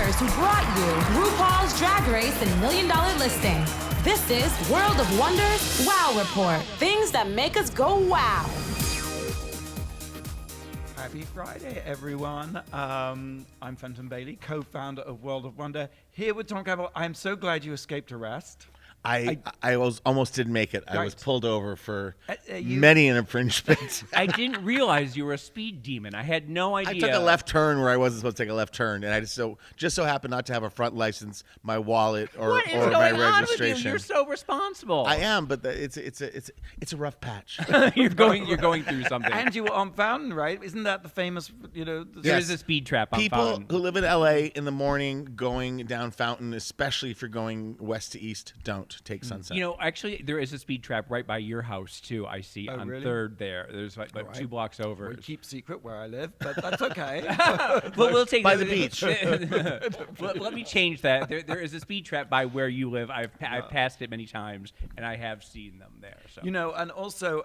wonders who brought you RuPaul's Drag Race and $1 Million Listing. This is World of Wonders Wow Report. Things that make us go wow. Happy Friday, everyone. I'm Fenton Bailey, co-founder of World of Wonder, here with Tom Campbell. I'm so glad you escaped arrest. I almost didn't make it. I was pulled over for you- many an infringement. I didn't realize you were a speed demon. I had no idea. I took a left turn where I wasn't supposed to take a left turn, and I just so happened not to have a front license, my wallet, or what is my going on with registration. you? You're so responsible. I am, but it's a rough patch. you're going through something. And you were on Fountain, right? Isn't that the famous, There is a speed trap on People Fountain. who live in LA in the morning going down Fountain, especially if you're going west to east, don't take Sunset. Actually, there is a speed trap right by your house, too, I see, on really? 3rd there. There's like Right. 2 blocks over. We keep secret where I live, but that's okay. Well, we'll take By the beach. Let me change that. There is a speed trap by where you live. I've passed it many times, and I have seen them there. So. And also...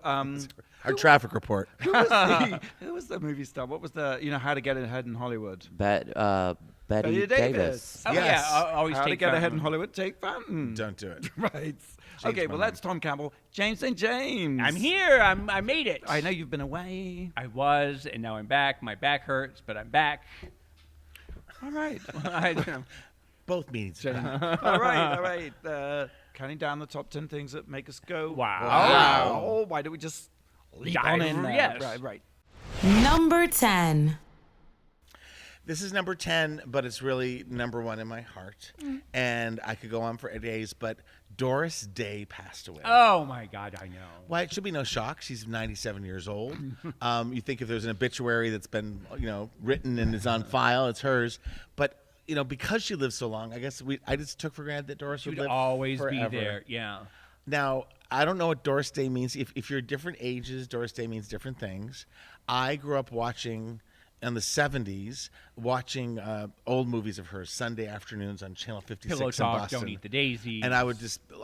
Our traffic report. who was the movie star? What was the, How to Get Ahead in Hollywood? Betty Davis. Oh, Yes. yeah, always How to take Get Ahead in Fountain. Hollywood, take Fountain. Don't do it. Right. Okay, well, that's Tom Campbell. James St. James. I'm here. I made it. I know you've been away. I was, and now I'm back. My back hurts, but I'm back. All right. Both meetings. all right. Counting down the top 10 things that make us go, Wow. Oh, why don't we just leap Dive on in there? yes. Right. Number 10. This is number 10, but it's really number 1 in my heart. And I could go on for days, but Doris Day passed away. Oh, my God, I know. Well, it should be no shock. She's 97 years old. You think if there's an obituary that's been, written and is on file, it's hers. But, because she lived so long, I guess I just took for granted that Doris She would would live always forever. be there. Yeah. Now, I don't know what Doris Day means. If you're different ages, Doris Day means different things. I grew up watching... in the 70s, watching old movies of hers Sunday afternoons on Channel 56 Pillow in Talk, Boston. Don't Eat the Daisies. And I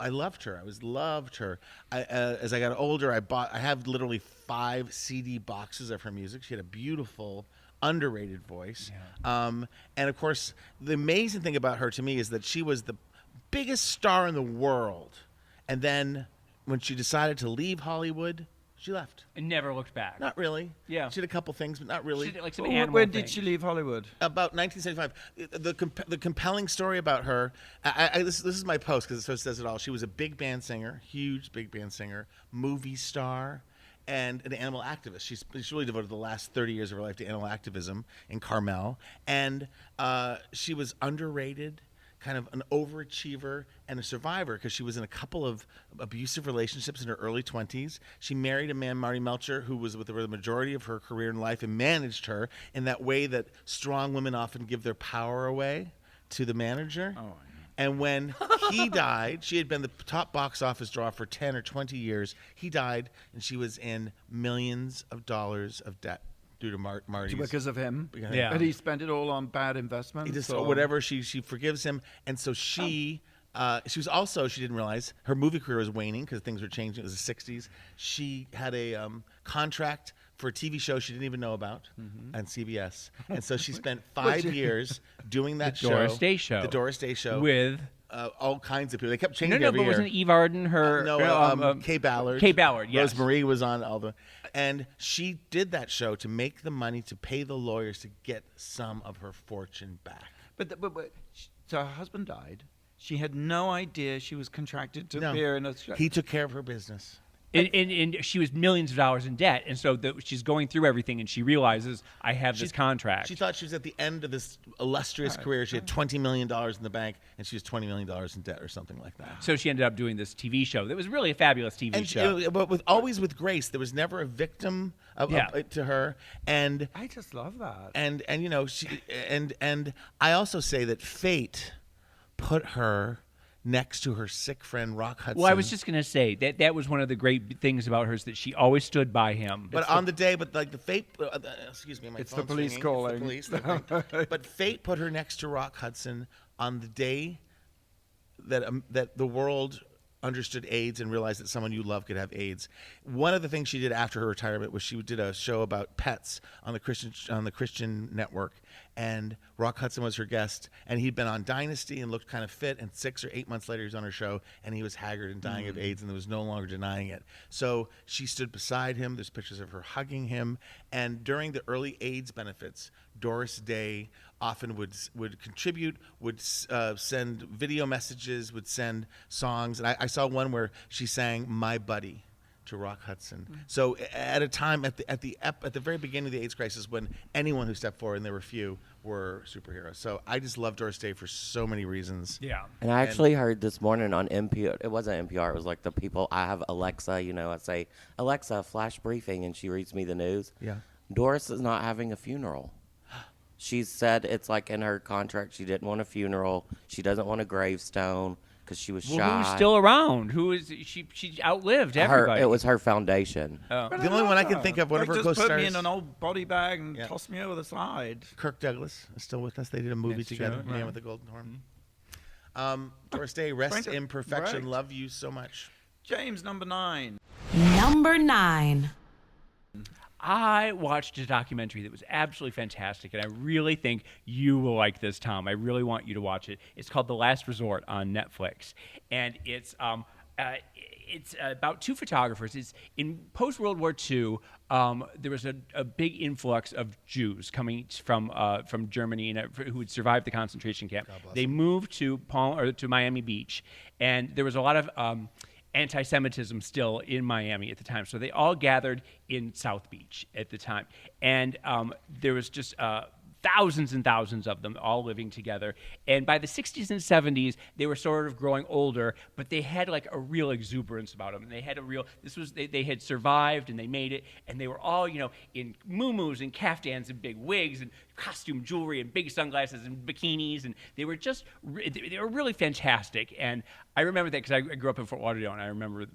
loved her. Loved her. As I got older, I have literally 5 CD boxes of her music. She had a beautiful, underrated voice. Yeah. And of course, the amazing thing about her to me is that she was the biggest star in the world. And then when she decided to leave Hollywood, she left. And never looked back. Not really. Yeah. She did a couple things, but not really. She did like some When animal did things. she leave Hollywood? About 1975. The compelling story about her, this is my post because it says it all. She was a big band singer, huge big band singer, movie star, and an animal activist. She's really devoted the last 30 years of her life to animal activism in Carmel. And she was underrated, kind of an overachiever and a survivor because she was in a couple of abusive relationships in her early 20s. She married a man, Marty Melcher, who was with her the majority of her career in life and managed her in that way that strong women often give their power away to the manager. Oh, and when he died, she had been the top box office draw for 10 or 20 years. He died, and she was in millions of dollars of debt. Due to Marty's. Because of him? Yeah. But he spent it all on bad investments? He just, whatever, she forgives him. And so she was also, she didn't realize, her movie career was waning because things were changing. It was the 60s. She had a contract for a TV show she didn't even know about on CBS. And so she spent 5 years doing that show. Doris Day Show. The Doris Day Show. With... all kinds of people. They kept changing No, every but year. wasn't Eve Arden her... Kay Ballard. Kay Ballard, yes. Rosemarie was on all the... And she did that show to make the money to pay the lawyers to get some of her fortune back. So her husband died. She had no idea she was contracted to No. appear in a show. He took care of her business. And she was millions of dollars in debt, and so she's going through everything, and she realizes, I have this contract. She thought she was at the end of this illustrious career. She had $20 million in the bank, and she was $20 million in debt or something like that. So she ended up doing this TV show that was really a fabulous TV show. But always with grace. There was never a victim to her. And I just love that. And I also say that fate put her next to her sick friend Rock Hudson. Well, I was just going to say that was one of the great things about her is that she always stood by him. But on the day, like the fate, excuse me, my It's phone's the police ringing. calling. It's the police. But fate put her next to Rock Hudson on the day that the world understood AIDS and realized that someone you love could have AIDS. One of the things she did after her retirement was she did a show about pets on the Christian network, and Rock Hudson was her guest, and he'd been on Dynasty and looked kind of fit, and 6 or 8 months later he was on her show, and he was haggard and dying of AIDS, and there was no longer denying it. So she stood beside him. There's pictures of her hugging him, and during the early AIDS benefits, Doris Day often would contribute, would send video messages, would send songs, and I saw one where she sang "My Buddy" to Rock Hudson. So at a time at the very beginning of the AIDS crisis, when anyone who stepped forward, and there were few, were superheroes. So I just love Doris Day for so many reasons. Yeah. And I actually heard this morning on NPR. It wasn't NPR. It was like the people. I have Alexa. You know, I say, Alexa, flash briefing, and she reads me the news. Yeah. Doris is not having a funeral. She said it's like in her contract. She didn't want a funeral. She doesn't want a gravestone because she was shy. Who's still around? Who is she? She outlived everybody. It was her foundation. Oh. The only one I can think of, one of her just co-stars. put me in an old body bag and toss me over the side. Kirk Douglas is still with us. They did a movie That's together, true, Man right. with the Golden Horn. Doris Day, rest in perfection. Right. Love you so much. James, number 9. Number 9. I watched a documentary that was absolutely fantastic, and I really think you will like this, Tom. I really want you to watch it. It's called The Last Resort on Netflix, and it's about 2 photographers. It's in post-World War II. There was a big influx of Jews coming from Germany who had survived the concentration camp. They moved to Miami Beach, and there was a lot of anti-Semitism still in Miami at the time. So they all gathered in South Beach at the time. And there was just thousands and thousands of them all living together. And by the 60s and 70s, they were sort of growing older, but they had like a real exuberance about them. And they had they had survived and they made it. And they were all, in muumuus and caftans and big wigs and costume jewelry and big sunglasses and bikinis. And they were really fantastic. And I remember that because I grew up in Fort Lauderdale, and I remember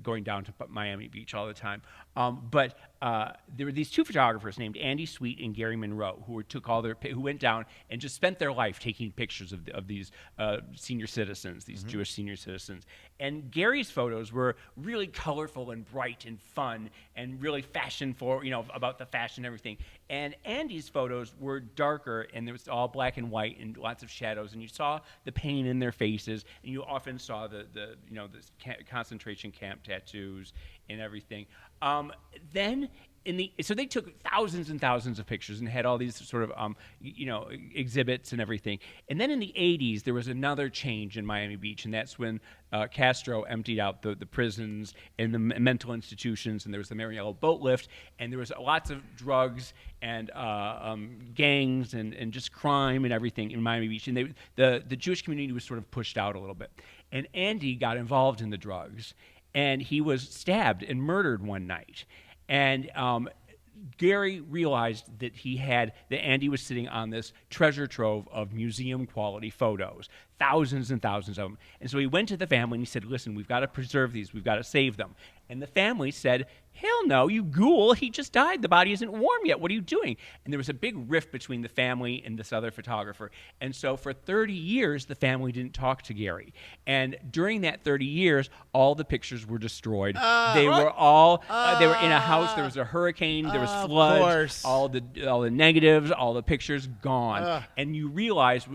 going down to Miami Beach all the time. But there were these 2 photographers named Andy Sweet and Gary Monroe who went down and just spent their life taking pictures of these senior citizens, these Jewish senior citizens. And Gary's photos were really colorful and bright and fun and really about the fashion and everything. And Andy's photos were darker, and it was all black and white and lots of shadows, and you saw the pain in their faces, and you often saw the concentration camp tattoos and everything. So they took thousands and thousands of pictures and had all these sort of exhibits and everything. And then in the 80s, there was another change in Miami Beach, and that's when Castro emptied out the prisons and the mental institutions, and there was the Mariello boat lift, and there was lots of drugs and gangs and just crime and everything in Miami Beach. And the Jewish community was sort of pushed out a little bit. And Andy got involved in the drugs, and he was stabbed and murdered one night. And Gary realized that Andy was sitting on this treasure trove of museum quality photos, thousands and thousands of them. And so he went to the family and he said, listen, we've got to preserve these. We've got to save them. And the family said, hell no, you ghoul. He just died. The body isn't warm yet. What are you doing? And there was a big rift between the family and this other photographer. And so for 30 years, the family didn't talk to Gary. And during that 30 years, all the pictures were destroyed. They were in a house. There was a hurricane. There was floods. All the negatives, all the pictures gone. And you realize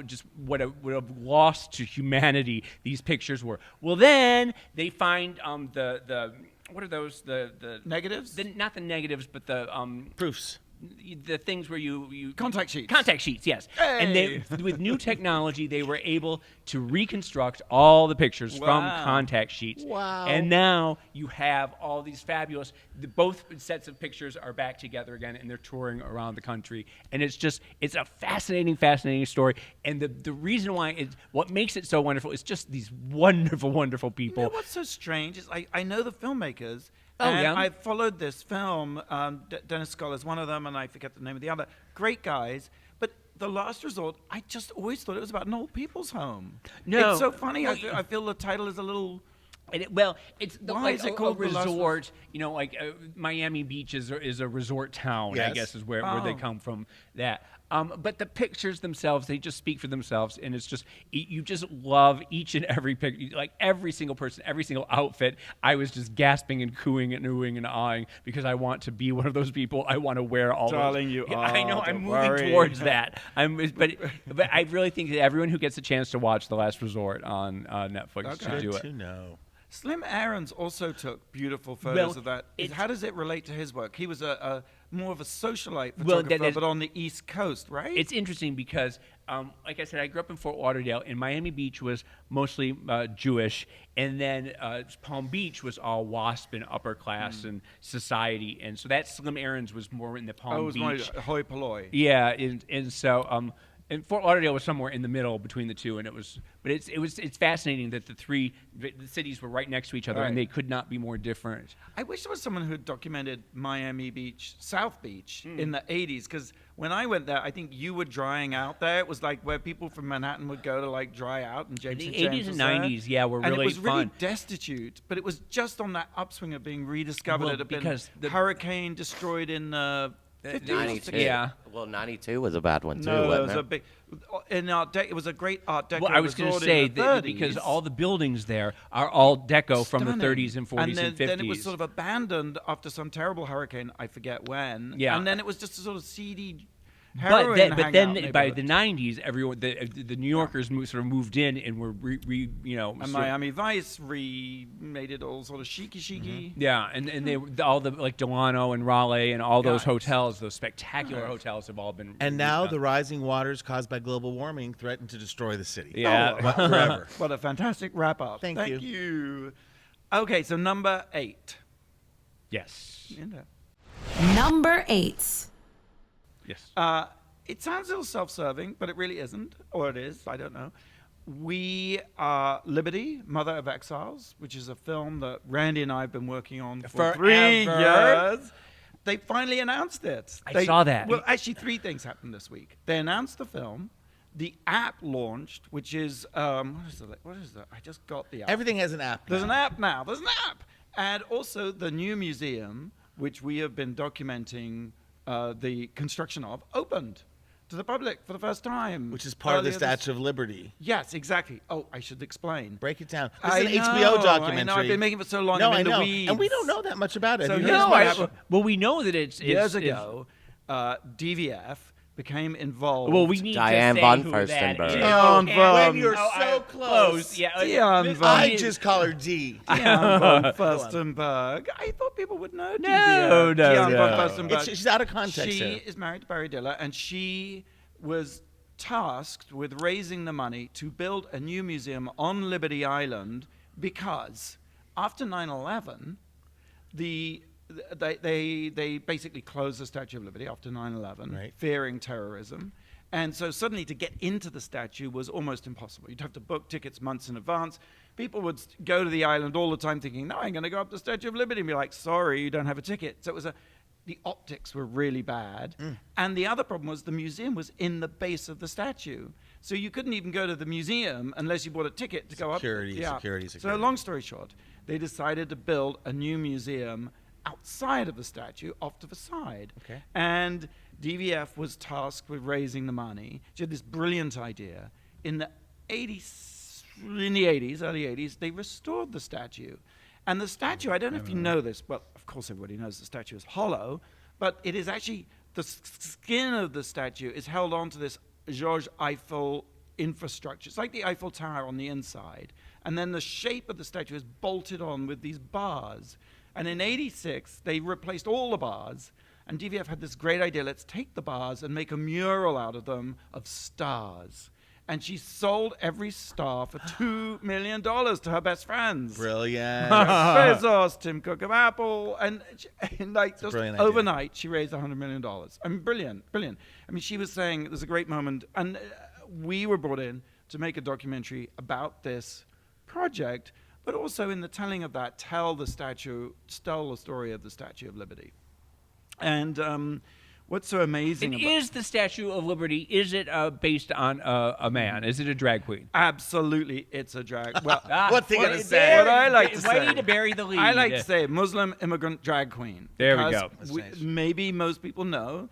what a loss to humanity these pictures were. Well, then they find what are those? The Negatives? Not the negatives, but the Proofs. The things where you Contact sheets. Contact sheets, yes. Hey! And with new technology, they were able to reconstruct all the pictures from contact sheets. Wow. And now you have all these fabulous. Both sets of pictures are back together again, and they're touring around the country. And it's a fascinating, fascinating story. And the reason why what makes it so wonderful is just these wonderful, wonderful people. You know what's so strange is I know the filmmakers. Oh, and yeah? I followed this film. Dennis Scholars, one of them, and I forget the name of the other. Great guys. But The Last Resort, I just always thought it was about an old people's home. No. It's so funny. I feel the title is a little... It's Why is it called a The Last resort. Miami Beach is a resort town. Yes. I guess is where they come from. That But the pictures themselves, they just speak for themselves, and it's just you just love each and every picture, like every single person, every single outfit. I was just gasping and cooing and oohing and ahhing because I want to be one of those people. I want to wear all Darling, those. you Yeah, are. I know. I'm Don't moving worry. towards that. But I really think that everyone who gets a chance to watch The Last Resort on Netflix should do Good it. to know. Slim Aarons also took beautiful photos Well, of that. it's- How does it relate to his work? He was a more of a socialite Well, photographer, but on the East Coast, right? It's interesting because, like I said, I grew up in Fort Lauderdale, and Miami Beach was mostly Jewish, and then Palm Beach was all WASP and upper class and society, and so that Slim Aarons was more in the Palm it was more Beach. hoi polloi. Yeah, and so and Fort Lauderdale was somewhere in the middle between the two, and it's fascinating that the cities were right next to each other, Right. and they could not be more different. I wish there was someone who had documented Miami Beach, South Beach in the 80s, because when I went there, I think you were drying out there. It was like where people from Manhattan would go to like dry out, and James The and James 80s and was there. 90s, yeah, were and really it was really fun. destitute, but it was just on that upswing of being rediscovered. Well, It had because been the- hurricane destroyed in 50s. 92. Yeah. Well, 92 was a bad one too, No, it wasn't was it? a big. It was a great Art Deco. Well, I was going to resort say in the that 30s. because all the buildings there are all deco from the Stunning. 30s and 40s and 50s. Then it was sort of abandoned after some terrible hurricane. I forget when. Yeah. And then it was just a sort of seedy but heroin then hangout by the neighborhood. 90s, everyone the New Yorkers sort of moved in and were And Miami Vice made it all sort of chic-y. Yeah, and they all the like Delano and Raleigh and all those Guys. hotels, those spectacular hotels have all been. And now redone. the rising waters caused by global warming threaten to destroy the city. Yeah. Forever. What a fantastic wrap-up. Thank you. Okay, so number 8. Yes. Number 8. Yes. It sounds a little self-serving, but it really isn't. Or it is, I don't know. We are Liberty, Mother of Exiles, which is a film that Randy and I have been working on for 3 Forever. years. They finally announced it. I saw that. Well, actually, 3 things happened this week. They announced the film. The app launched, which is, what is that? I just got the app. Everything has an app. There's now. an app now. There's an app. And also the new museum, which we have been documenting the construction of, opened to the public for the first time. Which is part of the earlier Statue of Liberty. Yes, exactly. Oh, I should explain. Break it down. This I is an know, HBO documentary. I know. I've been making it for so long. No, I'm I in the know. weeds. And we don't know that much about it. So Have you here's heard what about it? happened. Well, we know that it's Years ago, DVF became involved. Well, we need Diane to say von who that Furstenberg. is. Diane Okay. von- When you're Oh, so close. Yeah. Diane Miss- von- I just call her D. Diane von Furstenberg. I thought people would know No, DVF. no, Diane no. von Furstenberg. She's out of context She here. is married to Barry Diller, and she was tasked with raising the money to build a new museum on Liberty Island because after 9/11, they basically closed the Statue of Liberty after 9/11, Right. fearing terrorism. And so suddenly to get into the statue was almost impossible. You'd have to book tickets months in advance. People would go to the island all the time thinking, no, I'm going to go up to the Statue of Liberty, and be like, sorry, you don't have a ticket. So it was the optics were really bad. And the other problem was the museum was in the base of the statue. So you couldn't even go to the museum unless you bought a ticket to go up. Security. So long story short, they decided to build a new museum outside of the statue, off to the side. Okay. And DVF was tasked with raising the money. She had this brilliant idea. In the 80s, early 80s, they restored the statue. And the statue, I don't know if you know this, well, of course everybody knows the statue is hollow, but it is actually, the skin of the statue is held onto this George Eiffel infrastructure. It's like the Eiffel Tower on the inside. And then the shape of the statue is bolted on with these bars. And in 86, they replaced all the bars, and DVF had this great idea, let's take the bars and make a mural out of them of stars. And she sold every star for $2 million to her best friends. Brilliant. Jeff Bezos, Tim Cook of Apple, and like just brilliant idea. overnight, she raised $100 million. I mean, brilliant. I mean, she was saying there's a great moment, and we were brought in to make a documentary about this project, but also in the telling of that, tell the story of the Statue of Liberty. And what's so amazing And about is the Statue of Liberty, is it based on a man? Is it a drag queen? absolutely, it's a drag. Well, What's he what- gonna say? What I like to Why say. need to bury the lead? I like to say Muslim immigrant drag queen. There we because go. That's nice. Maybe most people know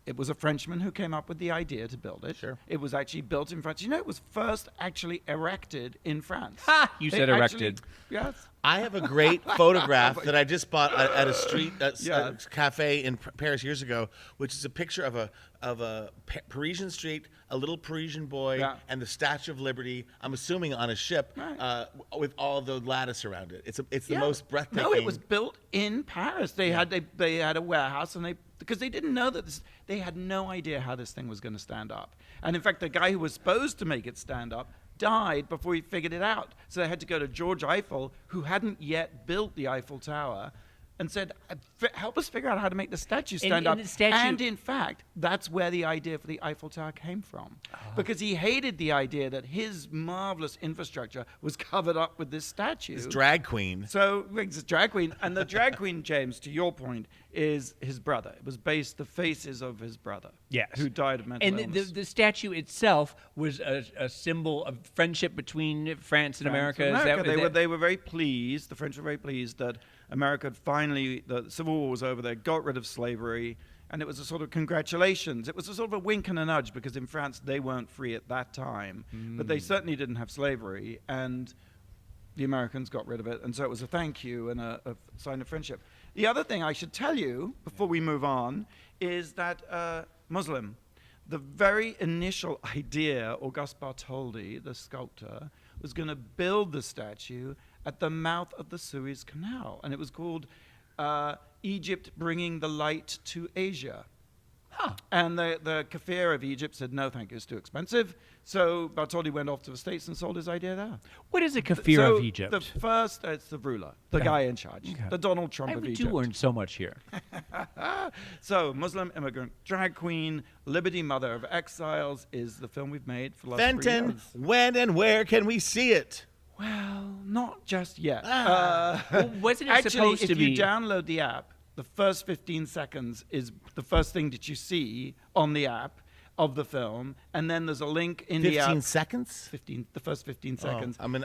It was a Frenchman who came up with the idea to build it. Sure. It was actually built in France. You know, it was first actually erected in France. Ha! You They said erected. Yes. I have a great photograph that I just bought at a street Yeah. cafe in Paris years ago, which is a picture of a Parisian street, a little Parisian boy, Yeah. and the Statue of Liberty. I'm assuming on a ship, Right. with all the lattice around it. It's the Yeah. most breathtaking. No, it was built in Paris. They had a warehouse, and because they didn't know that they had no idea how this thing was going to stand up. And in fact, the guy who was supposed to make it stand up died before he figured it out. So they had to go to George Eiffel, who hadn't yet built the Eiffel Tower, and said, help us figure out how to make the statue stand up. the statue- And in fact, that's where the idea for the Eiffel Tower came from. Because he hated the idea that his marvelous infrastructure was covered up with this statue. This drag queen. So it's a drag queen, and the drag queen, James, to your point, is his brother. It was based the faces of his brother, Yes. who died of mental And illness. the statue itself was a symbol of friendship between France and America. Is that, They were very pleased. The French were very pleased that America had finally, the Civil War was over. They got rid of slavery, and it was a sort of congratulations. It was a sort of a wink and a nudge because in France they weren't free at that time, but they certainly didn't have slavery, and the Americans got rid of it, and so it was a thank you and a sign of friendship. The other thing I should tell you before we move on is that Muslim, the very initial idea, Auguste Bartholdi, the sculptor, was going to build the statue at the mouth of the Suez Canal, and it was called Egypt Bringing the Light to Asia. And the kafir of Egypt said, no, thank you, it's too expensive. So Bartholdi went off to the States and sold his idea there. what is a kafir So of Egypt? The first, it's the ruler, the guy in charge, the Donald Trump of I Egypt. do learn so much here. So Muslim immigrant drag queen, Liberty Mother of Exiles is the film we've made for the last 3 Fenton, years. when and where can we see it? Well, not just yet. Well, wasn't it Actually, supposed if to be? you download the app, the first 15 seconds is the first thing that you see on the app of the film, and then there's a link in the app. 15 seconds? The first 15 seconds. I'm in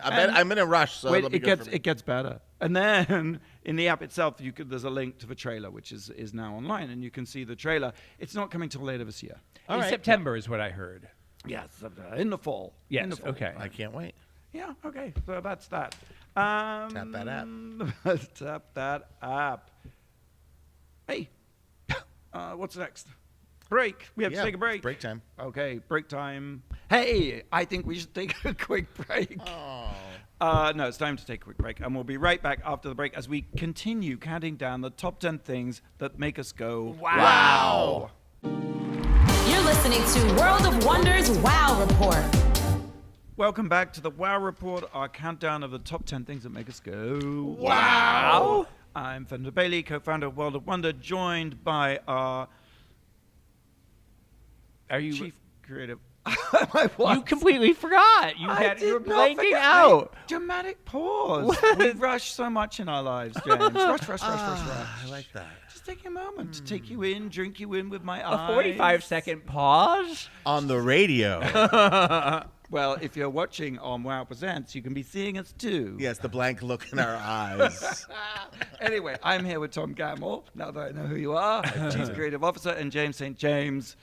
a rush, so Wait, it'll be it good gets for me. it gets better, and then in the app itself, there's a link to the trailer, which is now online, and you can see the trailer. It's not coming till later this year. In September is what I heard. Yes, in the fall. Yes, In the fall. okay. I can't wait. Yeah. Okay. So that's that. Tap that app. Tap that app. Hey, what's next? Break. We have to take a break. Break time. Okay, break time. Hey, I think we should take a quick break. No, it's time to take a quick break, and we'll be right back after the break as we continue counting down the top 10 things that make us go, wow. You're listening to World of Wonders Wow Report. Welcome back to the Wow Report, our countdown of the top 10 things that make us go, Wow. I'm Fender Bailey, co-founder of World of Wonder, joined by our chief creative. You completely forgot. You were blanking out. Dramatic pause. We rush so much in our lives, James. Rush. I like that. Just take a moment to take you in, drink you in with my A eyes. 45-second pause. On the radio. Well, if you're watching on Wow Presents, you can be seeing us too. Yes, the blank look in our eyes. Anyway, I'm here with Tom Gamble, now that I know who you are, Chief Creative Officer, and James St. James,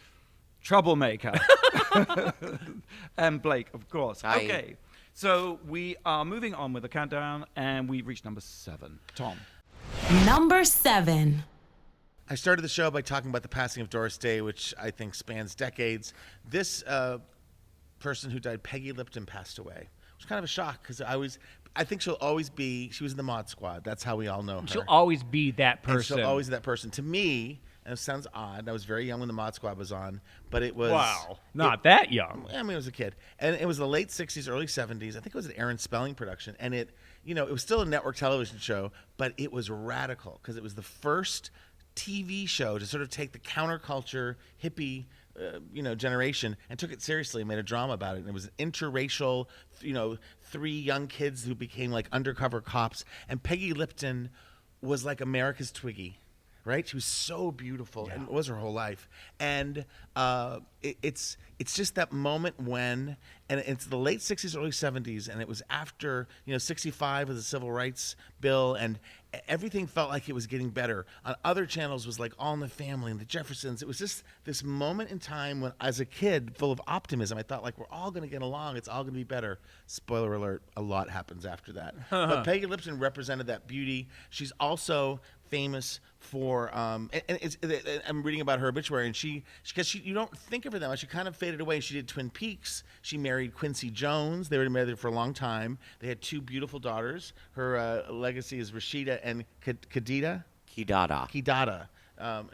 troublemaker. And Blake, of course. Hi. Okay, so we are moving on with the countdown, and we've reached number 7. Tom. Number 7. I started the show by talking about the passing of Doris Day, which I think spans decades. This person who died, Peggy Lipton, passed away. It was kind of a shock because I think she'll always be, she was in the Mod Squad. That's how we all know her. She'll always be that And person. she'll always be that person. To me, and it sounds odd, I was very young when the Mod Squad was on, but it was... Wow. Not that young. I mean, I was a kid. And it was the late 60s, early 70s. I think it was an Aaron Spelling production. And it was still a network television show, but it was radical because it was the first TV show to sort of take the counterculture, hippie, generation and took it seriously and made a drama about it. And it was an interracial, 3 young kids who became like undercover cops. And Peggy Lipton was like America's Twiggy. right? She was so beautiful, and it was her whole life. And it's just that moment when, and it's the late 60s, early 70s, and it was after, 65 with the Civil Rights Bill, and everything felt like it was getting better. On other channels was like All in the Family and the Jeffersons. It was just this moment in time when, as a kid, full of optimism, I thought, like, we're all going to get along. It's all going to be better. Spoiler alert, a lot happens after that. But Peggy Lipton represented that beauty. She's also famous for, I'm reading about her obituary, and because you don't think of her that much. She kind of faded away. She did Twin Peaks. She married Quincy Jones. They were married for a long time. They had 2 beautiful daughters. Her legacy is Rashida and Kidada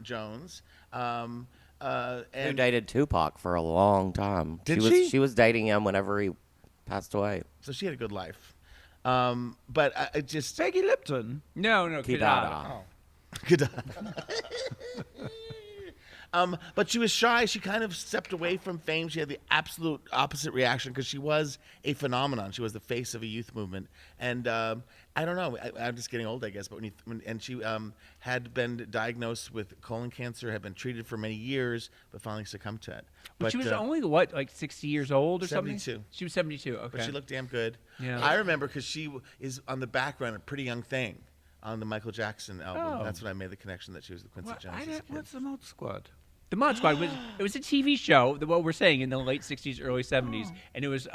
Jones. Who dated Tupac for a long time. Did she? She was dating him whenever he passed away. So she had a good life. But I just... Peggy Lipton. No, Kidada. Kidada. But she was shy. She kind of stepped away from fame. She had the absolute opposite reaction because she was a phenomenon. She was the face of a youth movement. And I don't know. I'm just getting old, I guess. But she had been diagnosed with colon cancer, had been treated for many years, but finally succumbed to it. But she was only, like 60 years old or 72. something? She was 72, okay. But she looked damn good. Yeah. I remember because she is on the background, a Pretty Young Thing, on the Michael Jackson album. Oh. That's when I made the connection that she was the Quincy Jones. What's the Mod Squad? The Mod Squad was a TV show, what we're saying, in the late 60s, early 70s, and it was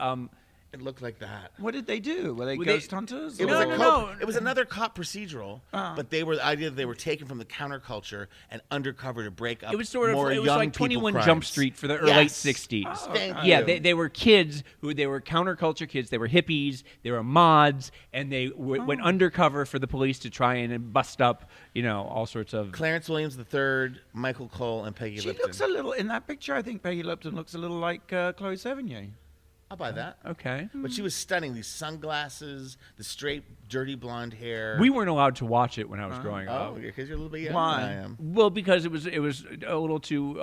It looked like that. What did they do? Were they Well, ghost hunters? It was No. It was another cop procedural, but the idea that they were taken from the counterculture and undercover to break up. It was sort of more it was young like people 21 crimes. Jump Street for the early Yes. 60s. Oh, thank Yeah, you. they were kids they were counterculture kids. They were hippies. They were mods, and they went undercover for the police to try and bust up, all sorts of. Clarence Williams III, Michael Cole, and Peggy She Lipton. looks a little, in that picture, I think Peggy Lipton looks a little like Chloe Sevigny. I'll buy that. Okay. But she was stunning. These sunglasses, the straight, dirty blonde hair. We weren't allowed to watch it when I was growing up. Oh, because you're a little bit younger Why? than I am. Well, because it was a little too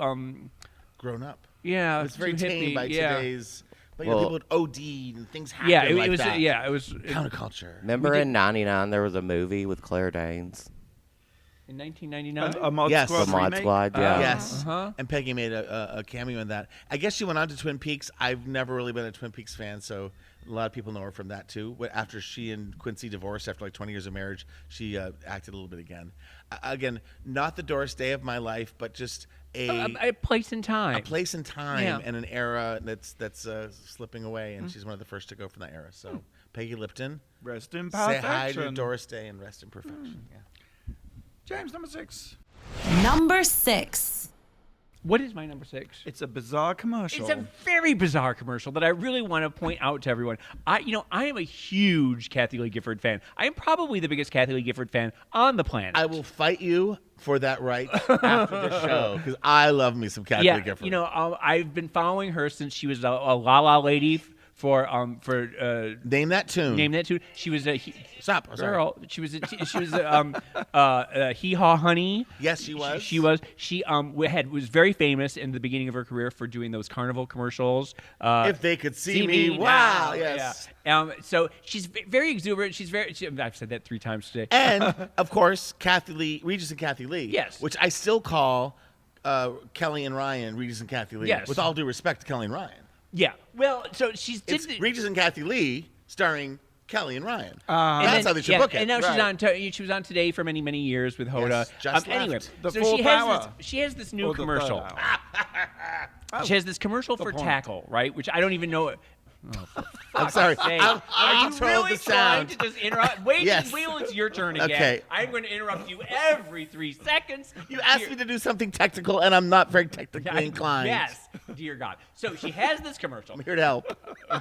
Grown up. yeah. It's very too tame hippie, by yeah. today's. But Well- people would OD and things happen Yeah, it like was. that. Yeah, it was Counterculture. Remember in '99 there was a movie with Claire Danes? in 1999. A Mod Yes. Squad The Mod remake? Squad, yeah. Yes. Uh-huh. And Peggy made a cameo in that. I guess she went on to Twin Peaks. I've never really been a Twin Peaks fan, so a lot of people know her from that too. But after she and Quincy divorced after like 20 years of marriage, she acted a little bit again. Again, not the Doris Day of my life, but just A place in time. a place in time Yeah. and an era that's slipping away, and she's one of the first to go from that era. So Peggy Lipton, Rest in say hi to perfection. Doris Day and rest in perfection. Yeah. James, number 6. Number 6. What is my number 6? It's a bizarre commercial. It's a very bizarre commercial that I really want to point out to everyone. I am a huge Kathie Lee Gifford fan. I am probably the biggest Kathie Lee Gifford fan on the planet. I will fight you for that right after the show because I love me some Kathie Lee Gifford. I've been following her since she was a La La lady for Name that tune. Name that tune. She was a Stop. Oh, sorry. girl. She was Hee Haw Honey. Yes, she was. She was very famous in the beginning of her career for doing those carnival commercials. If they could see me, wow, now. yes. Yeah. So she's very exuberant. I've said that 3 times today. And of course, Regis and Kathie Lee. Yes. Which I still call Kelly and Ryan, Regis and Kathie Lee. Yes. With all due respect to Kelly and Ryan. Yeah. Well, so she's It's Regis and Kathie Lee starring Kelly and Ryan. And That's then- how they should book it. And now Right. she was on Today for many, many years with Hoda. Yes, just Anyway, left. The so full power. she has this new Or the commercial. third hour. She has this commercial for point. TAKL, right? Which I don't even know. I'm sorry. Say, I'll are you control really the trying sound. to just interrupt? Wait Yes. until it's your turn again. Okay. I'm going to interrupt you every 3 seconds. You asked me to do something technical, and I'm not very technically inclined. Yes, dear God. So she has this commercial, I'm here to help.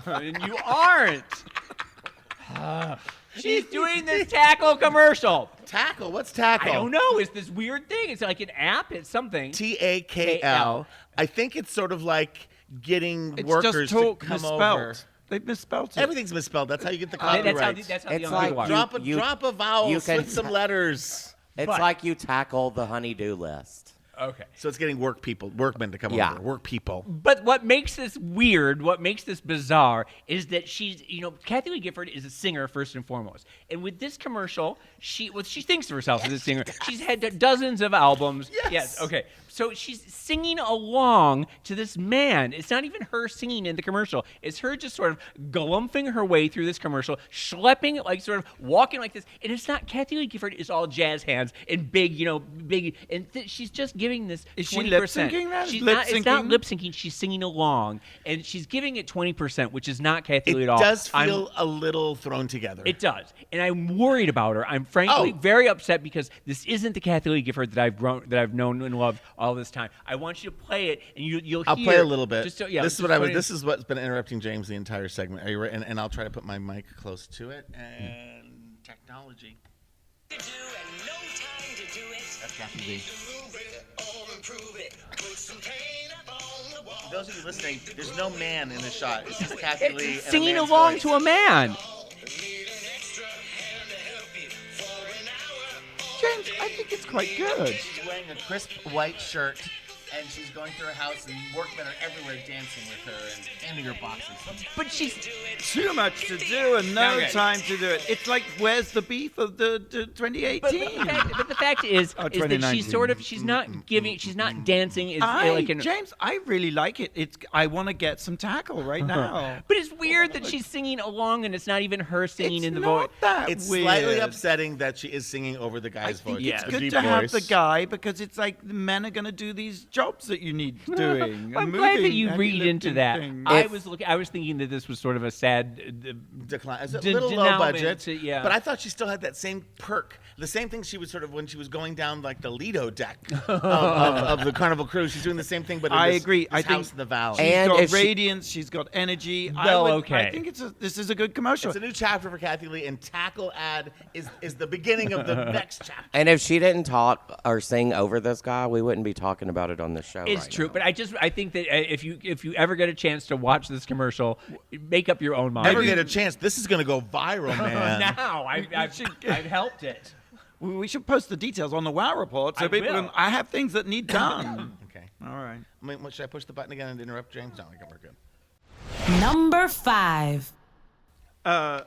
and you aren't. She's doing this TAKL commercial. TAKL. What's TAKL? I don't know. It's this weird thing. It's like an app. It's something. TAKL. I think it's sort of like getting It's workers just talk to come misspelled. over. They've misspelled it. Everything's misspelled. That's how you get the That's copyright. how the It's young like people are. Drop a vowel, you can switch some letters. It's But- like you tackle the honey-do list. Okay. So it's getting workmen to come over. Work people. But what makes this weird, what makes this bizarre, is that she's, Kathie Lee Gifford is a singer first and foremost. And with this commercial, she thinks of herself as a singer. She's had dozens of albums. Yes. Okay. So she's singing along to this man. It's not even her singing in the commercial. It's her just sort of galumphing her way through this commercial, schlepping, like sort of walking like this. And it's not, Kathie Lee Gifford is all jazz hands and big, and she's just giving this 20%. Is she lip syncing that? It's not lip syncing. She's singing along, and she's giving it 20%, which is not Kathie Lee at all. It does feel a little thrown together. It does, and I'm worried about her. I'm frankly very upset because this isn't the Kathie Lee Gifford that I've known and loved all this time. I want you to play it, and you'll hear. I'll play a little bit. This is what's been interrupting James the entire segment. Are you ready? And I'll try to put my mic close to it. And technology. That's Kathie Lee. For those of you listening, there's no man in the shot. It's just Kathie Lee and singing a man's along voice. to a man. James, I think it's quite good. She's wearing a crisp white shirt, and she's going through her house, and workmen are everywhere dancing with her and handing her boxes. But she's Too much to do and no time to do it. It's like, where's the beef of the 2018? But the fact is that 2019. she's not dancing. James, I really like it. I want to get some TAKL right now. But it's weird that she's singing along and it's not even her singing in the voice. It's slightly upsetting that she is singing over the guy's voice. It's good to have the guy because it's like the men are going to do these jobs that you need doing. I'm glad that you read into that. I was thinking that this was sort of a sad decline. It's a little low budget, yeah. But I thought she still had that same perk. The same thing she was sort of when she was going down like the Lido deck of the Carnival Cruise. She's doing the same thing, but in I this, agree. This I think house in the valley. She's got radiance. She's got energy. I think this is a good commercial. It's a new chapter for Kathie Lee, and TAKL ad is the beginning of the next chapter. And if she didn't talk or sing over this guy, we wouldn't be talking about it on the show. It's true, but I think that if you ever get a chance to watch this commercial, make up your own mind. Never get a chance. This is going to go viral, man. Now I've helped it. We should post the details on the WOW report so people can. I have things that need done. Okay. All right. Should I push the button again and interrupt James? No, we're good. Number 5. So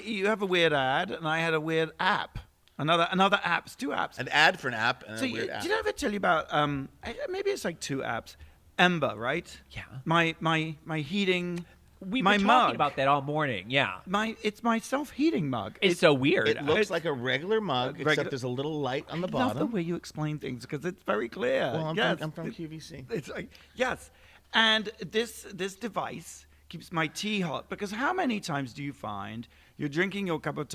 you have a weird ad, and I had a weird app. Another app. It's 2 apps. An ad for an app and So a weird app. did I ever tell you about? Maybe it's like 2 apps. EMBR, right? Yeah. My heating. We've my been mug. talking about that all morning. Yeah. It's my self-heating mug. It's so weird. It looks like a regular mug, except there's a little light on the I love bottom. the way you explain things because it's very clear. Well, I'm from QVC. It's like yes, and this device keeps my tea hot because how many times do you find you're drinking your cup of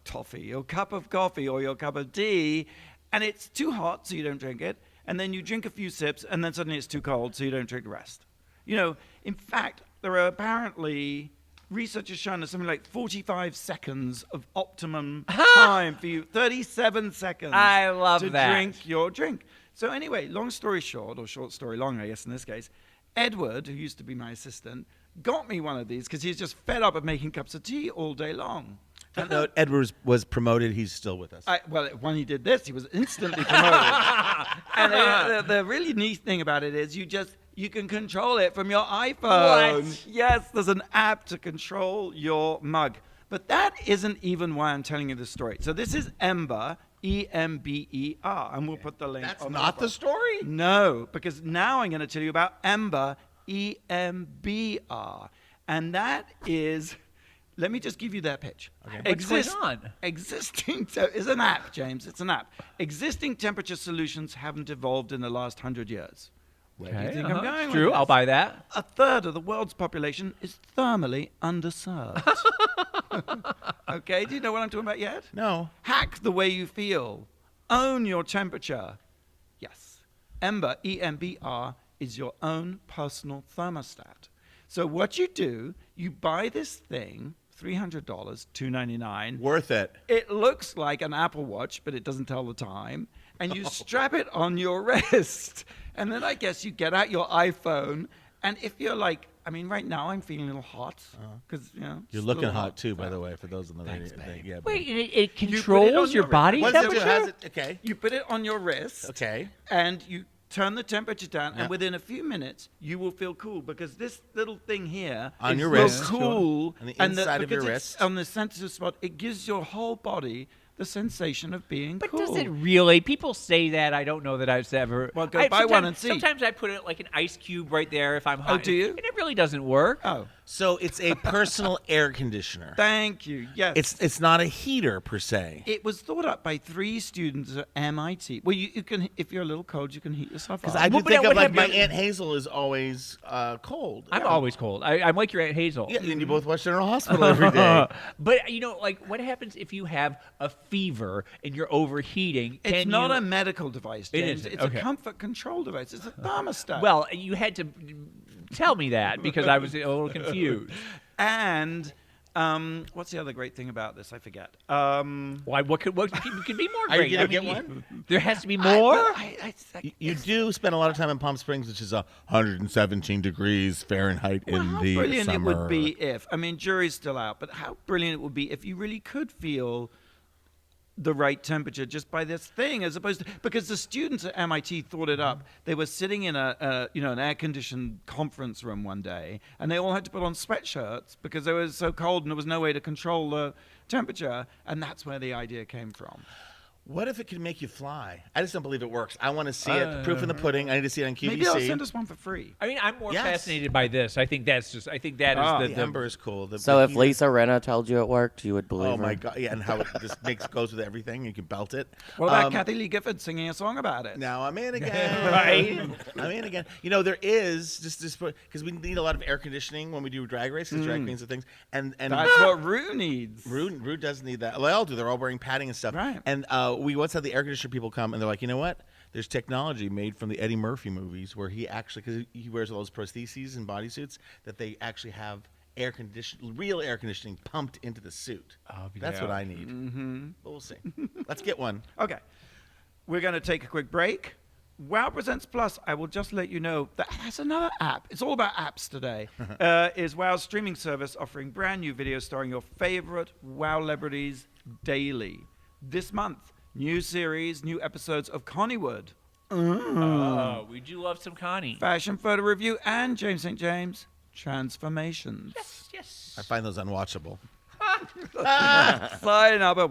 toffee, your cup of coffee, or your cup of tea, and it's too hot so you don't drink it, and then you drink a few sips, and then suddenly it's too cold so you don't drink the rest. In fact, there are apparently research has shown there's something like 45 seconds of optimum time for you. 37 seconds. I love to that. drink your drink. So anyway, long story short, or short story long, I guess in this case, Edward, who used to be my assistant, got me one of these because he's just fed up of making cups of tea all day long. No, Edward was promoted. He's still with us. When he did this, he was instantly promoted. And the really neat thing about it is you can control it from your iPhone. What? Yes, there's an app to control your mug. But that isn't even why I'm telling you this story. So this is EMBR, EMBER, and we'll put the link. That's on not the story? No, because now I'm going to tell you about EMBR, EMBR, and that is. Let me just give you that pitch. Okay. What's going on? It's an app, James. It's an app. Existing temperature solutions haven't evolved in the last 100 years. Where do you think I'm going with True, this? I'll buy that. A third of the world's population is thermally underserved. Okay, do you know what I'm talking about yet? No. Hack the way you feel. Own your temperature. Yes. EMBR, EMBR, is your own personal thermostat. So what you do, you buy this thing, $300, $299. Worth it. It looks like an Apple Watch, but it doesn't tell the time. And you strap it on your wrist. And then I guess you get out your iPhone. And if you're like, I mean, right now I'm feeling a little hot because You're it's a looking little hot too, by the way, for those on the radio. Yeah, Wait, it put it controls on your your body What does it do? temperature? Has it? Okay. You put it on your wrist. Okay. And you turn the temperature down, Yeah. and within a few minutes, you will feel cool because this little thing here On your will wrist. cool. On the inside of your because it's wrist. on the sensitive spot, it gives your whole body the sensation of being But cool. does it really? People say that. I don't know that I've ever. Well, go buy one and see. Sometimes I put it like an ice cube right there if I'm hot. Oh, do you? And it really doesn't work. Oh, So it's a personal air conditioner. thank you. Yes. It's not a heater per se. It was thought up by 3 students at MIT. Well, you can, if you're a little cold, you can heat yourself up. Because I do Well, but think that of would like my have- Aunt Hazel is always cold. I'm always cold. I'm like your Aunt Hazel. Yeah, and you both watch General Hospital every day. But like, what happens if you have a fever and you're overheating? It's Can not you- a medical device, It James. isn't. It's Okay. a comfort control device. It's a thermostat. Well, you had to tell me that because I was a little confused. and what's the other great thing about this? I forget. Why? What could be more Are you great? gonna get one? There has to be more. You do spend a lot of time in Palm Springs, which is 117 degrees Fahrenheit Well, in how the brilliant summer. it would be if, I mean, jury's still out, but how brilliant it would be if you really could feel the right temperature just by this thing, as opposed to, because the students at MIT thought it up. They were sitting in an air-conditioned conference room one day, and they all had to put on sweatshirts because it was so cold and there was no way to control the temperature, and that's where the idea came from. What if it could make you fly? I just don't believe it works. I want to see it. Proof in the pudding. I need to see it on QVC. Maybe they'll send us one for free. I mean, I'm more Yes. fascinated by this. I think that is the the Ember is cool. So if heat- Lisa Rinna told you it worked, you would believe Oh her? my god! Yeah, and how it just goes with everything. You can belt it. What about Kathy Lee Gifford singing a song about it? Now I'm in again. Right. I'm in again. You know, there is just because we need a lot of air conditioning when we do drag races, drag queens and things. And That's what Rue needs. Rue does need that. Well, they all do. They're all wearing padding and stuff. Right. And we once had the air conditioner people come, and they're like, you know what? There's technology made from the Eddie Murphy movies where he actually, because he wears all those prostheses and bodysuits, that they actually have real air conditioning pumped into the suit. That's yeah. what I need. Mm-hmm. But we'll see. Let's get one. Okay. We're going to take a quick break. Wow Presents Plus, I will just let you know that has another app. It's all about apps today. Is Wow's streaming service offering brand new videos starring your favorite Wow celebrities daily. This month, new series, new episodes of Hollywood, Oh, we do love some Connie. Fashion Photo Review, and James St. James Transformations. Yes. I find those unwatchable. Sign up at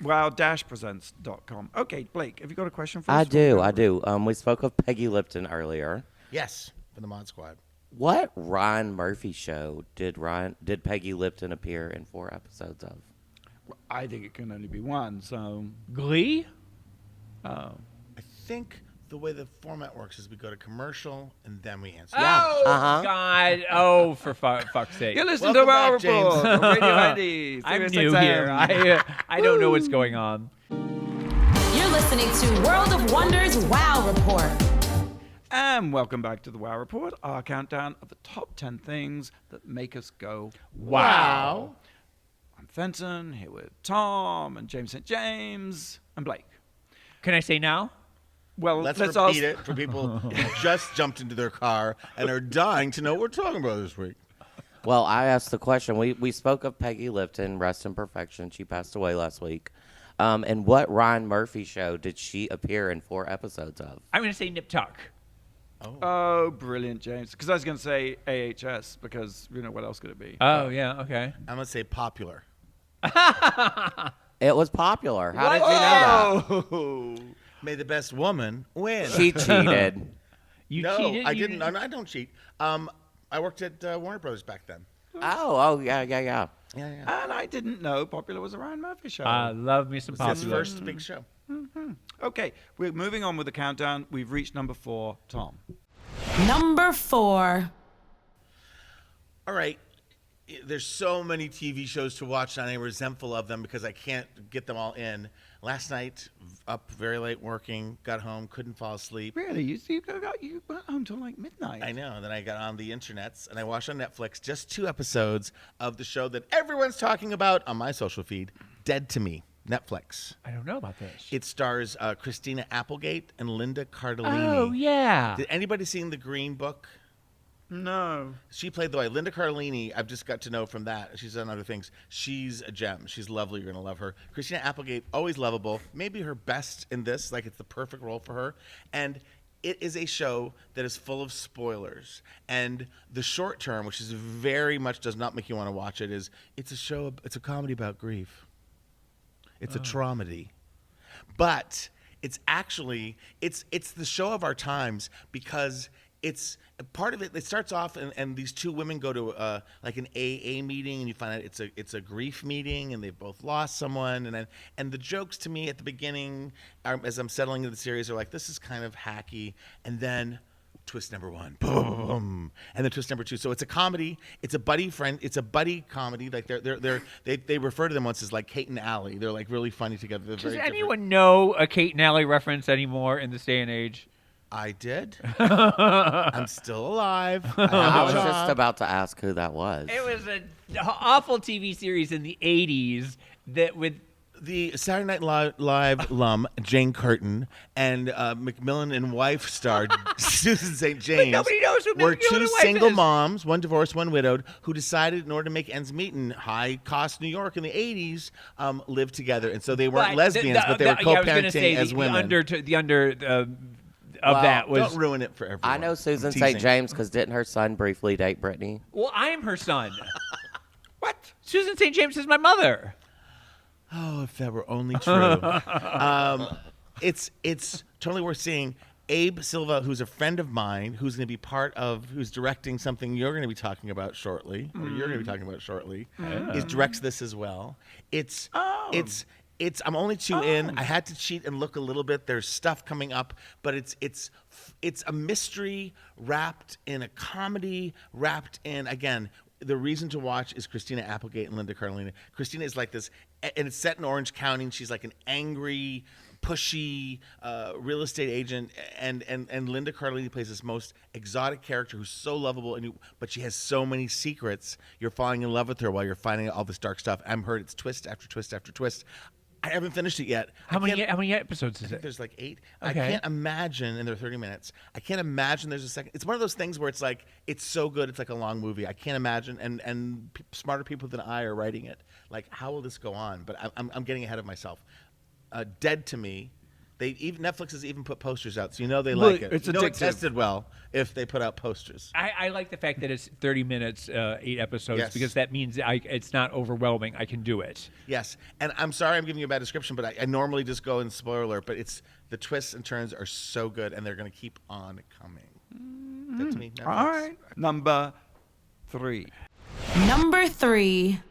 wow-presents.com. Okay, Blake, have you got a question for us? I do. We spoke of Peggy Lipton earlier. Yes, for the Mod Squad. What Ryan Murphy show did Peggy Lipton appear in 4 episodes of? I think it can only be one, so... Glee? Oh. I think the way the format works is we go to commercial and then we answer. Oh, Uh-huh. God. Oh, for fuck's sake. You're listening to Welcome Wow back, James. Report on Radio ID. I'm SiriusXM. new here. I don't know what's going on. You're listening to World of Wonders Wow Report. And welcome back to the Wow Report, our countdown of the top 10 things that make us go Wow. I'm Fenton, here with Tom and James St. James and Blake. Can I say now? Well, Let's ask. repeat it for people who just jumped into their car and are dying to know what we're talking about this week. Well, I asked the question. We spoke of Peggy Lipton, rest in perfection. She passed away last week. And what Ryan Murphy show did she appear in 4 episodes of? I'm going to say Nip Tuck. Oh, brilliant, James. Because I was going to say AHS, because, what else could it be? Oh, yeah, okay. I'm going to say popular. It was popular. How did you know Oh! May the best woman win. that? She cheated. You no, cheated? I You- didn't. I don't cheat. I worked at Warner Brothers back then. Oh, yeah. Yeah. And I didn't know Popular was a Ryan Murphy show. love me some It was his popular. first big show. Okay, we're moving on with the countdown. We've reached number 4. Tom. Number 4. All right. There's so many TV shows to watch, and I'm resentful of them because I can't get them all in. Last night, up very late working, got home, couldn't fall asleep. Really? You went home till like midnight. I know. Then I got on the internets, and I watched on Netflix just 2 episodes of the show that everyone's talking about on my social feed, Dead to Me, Netflix. I don't know about this. It stars Christina Applegate and Linda Cardellini. Oh, yeah. Did anybody seen The Green Book? No. She played the wife. Linda Cardellini, I've just got to know from that. She's done other things. She's a gem. She's lovely. You're going to love her. Christina Applegate, always lovable. Maybe her best in this. Like, it's the perfect role for her. And it is a show that is full of spoilers. And the short term, which is very much does not make you want to watch it, is it's a comedy about grief. It's a traumedy. But it's actually, it's the show of our times because it's part of it. It starts off and these two women go to like an AA meeting, and you find out it's a grief meeting, and they've both lost someone. And the jokes to me at the beginning, as I'm settling into the series, are like, this is kind of hacky, and then twist number one, boom, and then twist number two. So it's a comedy. It's a buddy comedy. Like they refer to them once as like Kate and Allie. They're like really funny together. They're Does very anyone different. know a Kate and Allie reference anymore in this day and age? I did. I'm still alive. I have I a was job. just about to ask who that was. It was an awful TV series in the 80s that with The Saturday Night Live alum Jane Curtin and Macmillan and wife star Susan St. James nobody knows who were Macmillan two and wife single is. moms, one divorced, one widowed, who decided in order to make ends meet in high-cost New York in the 80s, live together. And so they weren't lesbians, but they were co-parenting as women. The under of Wow, that was. Don't ruin it for everyone. I know Susan I'm St. teasing. James because didn't her son briefly date Britney? Well, I am her son. What? Susan St. James is my mother. Oh, if that were only true. It's totally worth seeing. Abe Silva, who's a friend of mine, who's directing something you're going to be talking about shortly, or you're going to be talking about shortly, directs this as well. I'm only two in. I had to cheat and look a little bit. There's stuff coming up, but it's a mystery wrapped in a comedy, wrapped in, again, the reason to watch is Christina Applegate and Linda Cardellini. Christina is like this, and it's set in Orange County, and she's like an angry, pushy real estate agent, and Linda Cardellini plays this most exotic character who's so lovable, but she has so many secrets. You're falling in love with her while you're finding out all this dark stuff. I've heard it's twist after twist after twist. I haven't finished it yet. How many episodes is it? There's like 8. Okay. I can't imagine, and they're 30 minutes. I can't imagine there's a second. It's one of those things where it's like, it's so good, it's like a long movie. I can't imagine, and smarter people than I are writing it. Like, how will this go on? But I'm getting ahead of myself. Dead to Me. Netflix has even put posters out, so you know they like it. It's you know it addictive. tested well if they put out posters. I like the fact that it's 30 minutes, 8 episodes, Yes. because that means it's not overwhelming. I can do it. Yes, and I'm sorry I'm giving you a bad description, but I normally just go in spoiler alert, but the twists and turns are so good, and they're going to keep on coming. Dead to Me, Netflix. All right. Number 3. Number 3.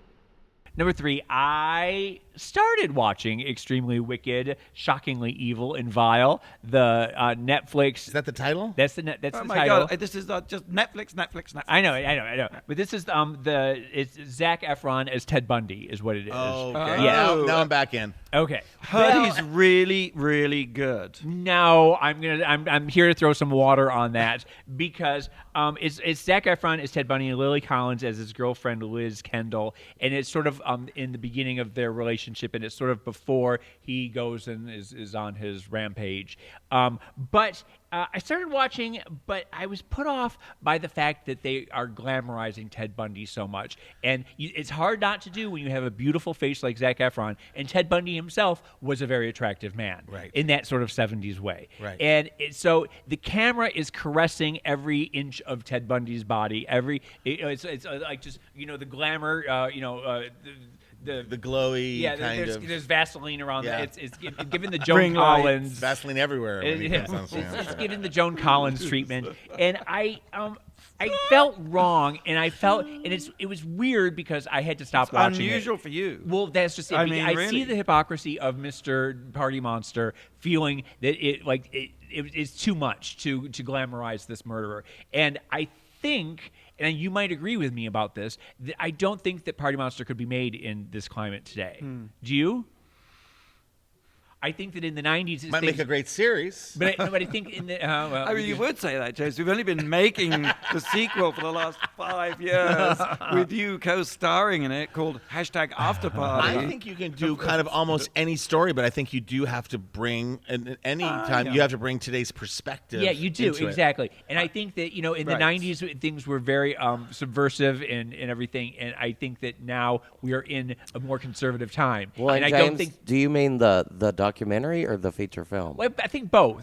Number 3, I started watching Extremely Wicked, Shockingly Evil, and Vile. The Netflix. Is that the title? That's the Oh my title. God! This is just Netflix. I know. But this is it's Zac Efron as Ted Bundy is what it is. Oh, okay. Yeah. Now I'm back in. Okay. Heard he's really, really good. No, I'm here to throw some water on that because it's Zac Efron as Ted Bundy and Lily Collins as his girlfriend Liz Kendall, and it's sort of in the beginning of their relationship, and it's sort of before he goes and is on his rampage. But I started watching, but I was put off by the fact that they are glamorizing Ted Bundy so much. And it's hard not to do when you have a beautiful face like Zac Efron. And Ted Bundy himself was a very attractive man, Right. in that sort of 70s way. Right. And so the camera is caressing every inch of Ted Bundy's body. It's like just, the glamour, The glowy kind of. there's Vaseline around Yeah. there. It's given the Joan Ring lights. Collins. Vaseline everywhere when he comes on stage. It's given the Joan Collins treatment, and I felt wrong, and it was weird because I had to stop watching Unusual it. for you. Well, that's just it. I mean, I really. see the hypocrisy of Mr. Party Monster feeling that it's too much to glamorize this murderer, and I think. And you might agree with me about this. I don't think that Party Monster could be made in this climate today. Do you? I think that in the 90s, Might make a great series. But I think in the I mean, you would say that, James. We've only been making the sequel for the last 5 years with you co-starring in it, called #AfterParty. I think you can do kind of almost any story, but I think you do have to bring you have to bring today's perspective. Yeah, you do, into it. Exactly. And I think that, in the Right. 90s, things were very subversive and everything. And I think that now we are in a more conservative time. Well, and and I James, don't think. do you mean the documentary or the feature film? Well, I think both.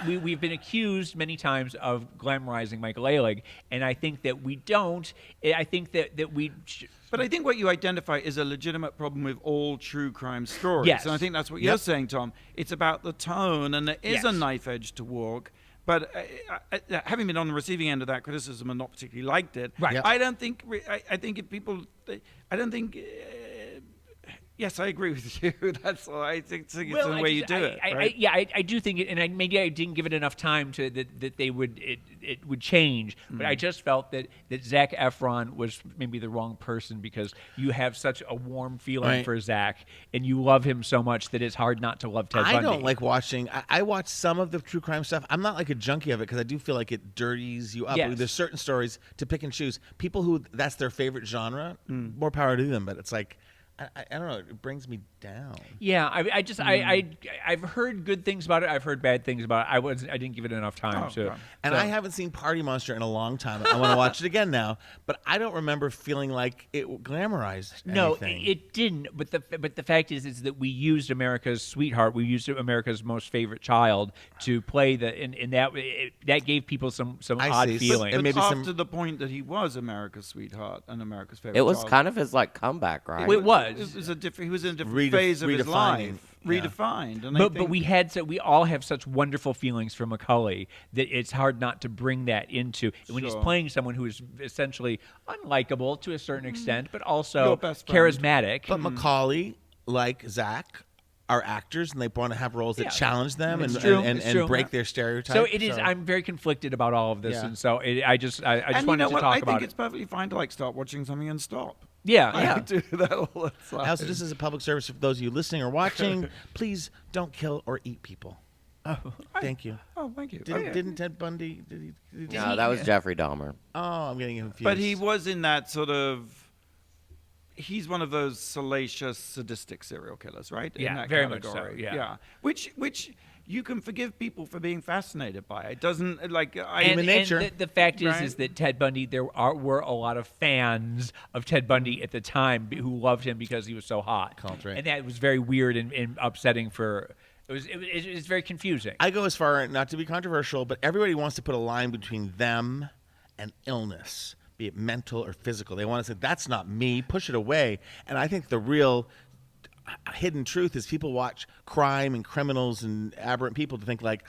We've been accused many times of glamorizing Michael Ehrlich, and I think that we don't. I think that we. But I think what you identify is a legitimate problem with all true crime stories. Yes. And I think that's what you're saying, Tom. It's about the tone, and there is a knife edge to walk. But having been on the receiving end of that criticism and not particularly liked it, Right. Yep. I don't think. I think if people, I don't think. Yes, I agree with you. That's all. I think it's the way you do it. Right? I do think it, and maybe I didn't give it enough time to that they would it would change. But I just felt that Zac Efron was maybe the wrong person, because you have such a warm feeling for Zac, and you love him so much that it's hard not to love Ted Bundy. I don't like watching. I watch some of the true crime stuff. I'm not like a junkie of it because I do feel like it dirties you up. Yes. There's certain stories to pick and choose. People who that's their favorite genre, more power to them. But it's like, I don't know. It brings me down. Yeah, I've heard good things about it. I've heard bad things about it. I didn't give it enough time to. And I haven't seen Party Monster in a long time. I want to watch it again now, but I don't remember feeling like it glamorized anything. No, it didn't. But the fact is that we used America's sweetheart. We used America's most favorite child to play and that gave people some odd see. feelings. And But maybe after the point that he was America's sweetheart and America's favorite. It was child. kind of his comeback, right? It was. It was a different. He was in a different phase of his life, redefined. And But we all have such wonderful feelings for Macaulay that it's hard not to bring that into when he's playing someone who is essentially unlikable to a certain extent, but also Your best friend. charismatic. But Macaulay, like Zach, are actors, and they want to have roles that challenge them It's and true. and, It's and true. break their stereotypes. So it is. I'm very conflicted about all of this, Yeah. and so I just wanted to talk I about think it. it's perfectly fine to start watching something and stop. Yeah, I do that all the time. Also, just as a public service for those of you listening or watching, please don't kill or eat people. Thank you. Oh, thank you. Didn't Ted Bundy? Did he No, that was Jeffrey Dahmer. Oh, I'm getting confused. But he was in that sort of. He's one of those salacious, sadistic serial killers, right? Yeah, in that very much category. so, yeah. Which you can forgive people for being fascinated by. It doesn't like Human nature. And the fact is Right. that Ted Bundy, were a lot of fans of Ted Bundy at the time who loved him because he was so hot. Called, right. And that was very weird and upsetting for. It was very confusing. I go as far, not to be controversial, but everybody wants to put a line between them and illness, be it mental or physical. They want to say, that's not me, push it away. And I think the real hidden truth is people watch crime and criminals and aberrant people to think like,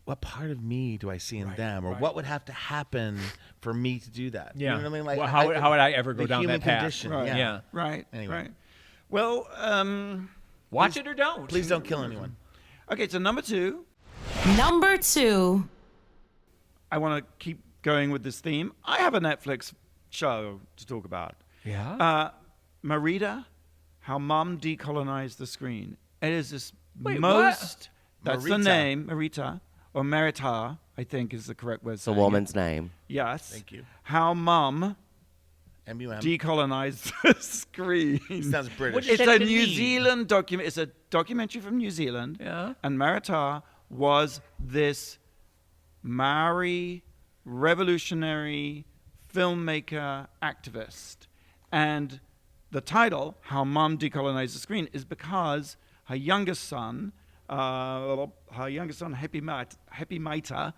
what part of me do I see in them? Or what would have to happen for me to do that? Yeah. You know what I mean? Like, Well, how would I ever go the down human that path? condition, Right. Yeah. Right. Anyway. Right. Well, Watch it or don't. Please don't kill anyone. okay. So number 2, Number 2. I want to keep going with this theme. I have a Netflix show to talk about. Yeah. Merata, How Mom Decolonized the Screen. It is this Wait, most. That's the Merita. name, Merita, or Merita, I think is the correct word. It's a woman's name. Yes. Thank you. How Mom MUM. Decolonized the Screen. Sounds British. It's does a that New mean? Zealand document. It's a documentary from New Zealand. Yeah. And Merata was this Maori revolutionary filmmaker activist. And the title, How Mom Decolonized the Screen, is because her youngest son, Happy Maita,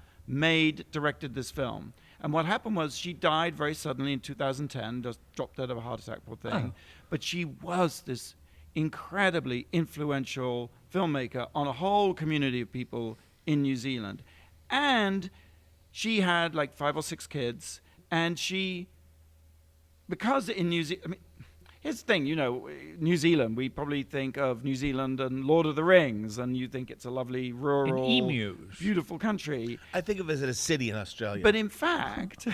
directed this film. And what happened was she died very suddenly in 2010, just dropped dead of a heart attack, poor thing. But she was this incredibly influential filmmaker on a whole community of people in New Zealand. And she had like 5 or 6 kids, and because in New Zealand, I mean, here's the thing, New Zealand, we probably think of New Zealand and Lord of the Rings, and you think it's a lovely rural, And emus. beautiful country. I think of it as a city in Australia. But in fact,